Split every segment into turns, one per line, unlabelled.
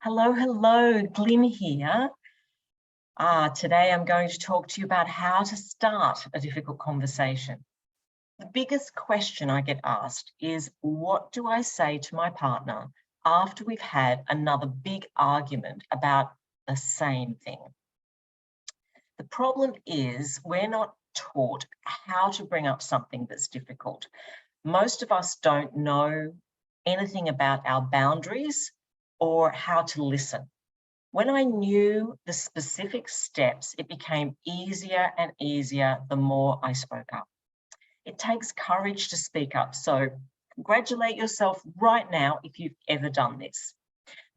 Hello, hello, Glyn here. Today I'm going to talk to you about how to start a difficult conversation. The biggest question I get asked is, what do I say to my partner after we've had another big argument about the same thing? The problem is we're not taught how to bring up something that's difficult. Most of us don't know anything about our boundaries or how to listen. When I knew the specific steps, it became easier and easier the more I spoke up. It takes courage to speak up, so congratulate yourself right now if you've ever done this.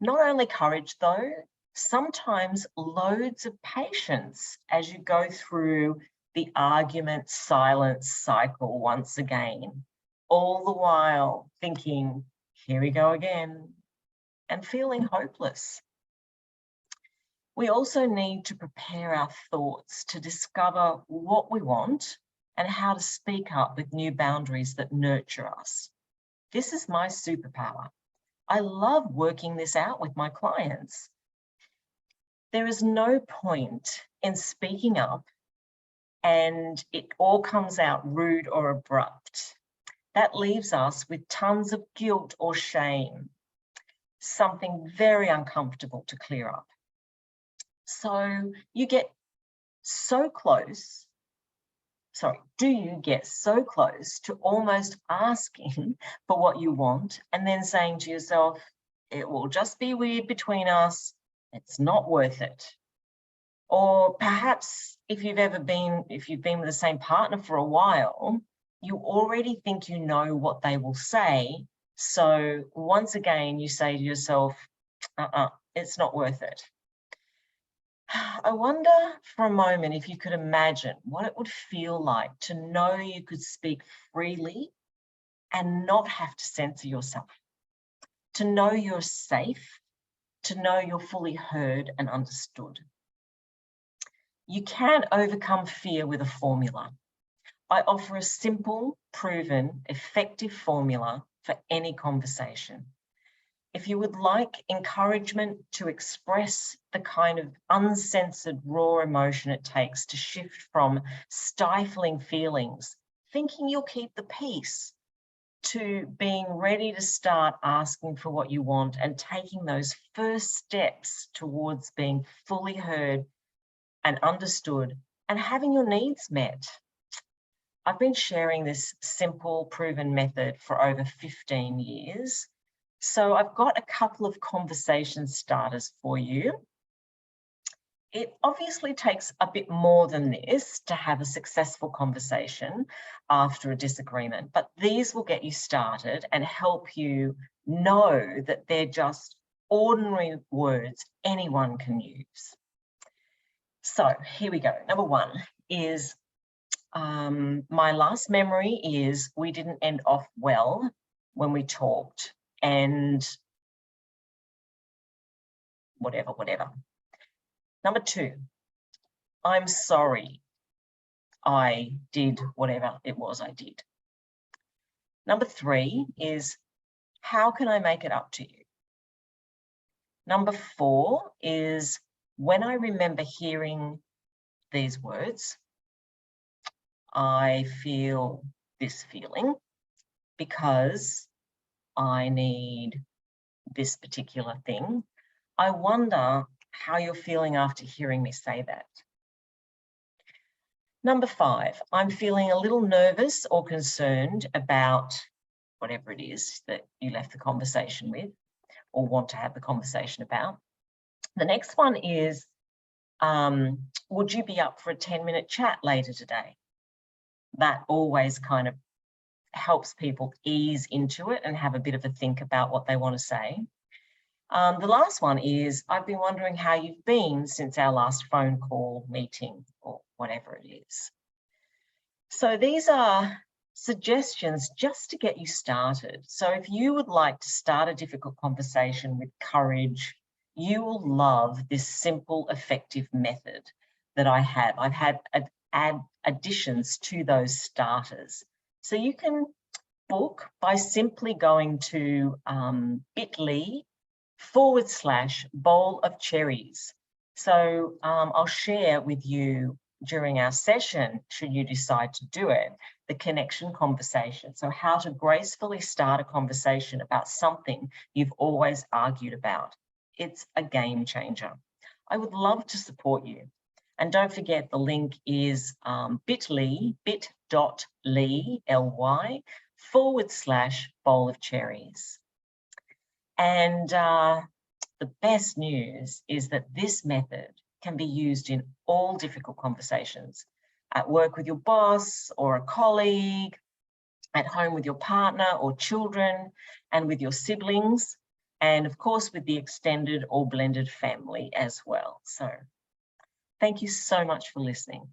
Not only courage though, sometimes loads of patience as you go through the argument silence cycle once again, all the while thinking, here we go again, and feeling hopeless. We also need to prepare our thoughts to discover what we want and how to speak up with new boundaries that nurture us. This is my superpower. I love working this out with my clients. There is no point in speaking up and it all comes out rude or abrupt. That leaves us with tons of guilt or shame, something very uncomfortable to clear up. So you get so close, do you get so close to almost asking for what you want and then saying to yourself, it will just be weird between us, it's not worth it? Or perhaps if you've been with the same partner for a while, you already think you know what they will say. So once again, you say to yourself, it's not worth it. I wonder for a moment if you could imagine what it would feel like to know you could speak freely and not have to censor yourself, to know you're safe, to know you're fully heard and understood. You can overcome fear with a formula. I offer a simple, proven, effective formula for any conversation. If you would like encouragement to express the kind of uncensored, raw emotion it takes to shift from stifling feelings, thinking you'll keep the peace, to being ready to start asking for what you want and taking those first steps towards being fully heard and understood and having your needs met. I've been sharing this simple, proven method for over 15 years. So I've got a couple of conversation starters for you. It obviously takes a bit more than this to have a successful conversation after a disagreement, but these will get you started and help you know that they're just ordinary words anyone can use. So here we go. Number one is, my last memory is we didn't end off well when we talked, and whatever. Number two, I'm sorry I did whatever it was I did. Number three is, how can I make it up to you? Number four is, when I remember hearing these words, I feel this feeling because I need this particular thing. I wonder how you're feeling after hearing me say that. Number five, I'm feeling a little nervous or concerned about whatever it is that you left the conversation with or want to have the conversation about. The next one is, would you be up for a 10-minute chat later today? That always kind of helps people ease into it and have a bit of a think about what they want to say. The last one is, I've been wondering how you've been since our last phone call, meeting, or whatever it is. So these are suggestions just to get you started. So if you would like to start a difficult conversation with courage, you will love this simple, effective method that I have. I've had add additions to those starters. So you can book by simply going to bit.ly /bowl of cherries. So I'll share with you during our session, should you decide to do it, the connection conversation. So how to gracefully start a conversation about something you've always argued about. It's a game changer. I would love to support you. And don't forget, the link is bit.ly, L-Y, /bowl of cherries. And the best news is that this method can be used in all difficult conversations, at work with your boss or a colleague, at home with your partner or children, and with your siblings, and of course with the extended or blended family as well. So thank you so much for listening.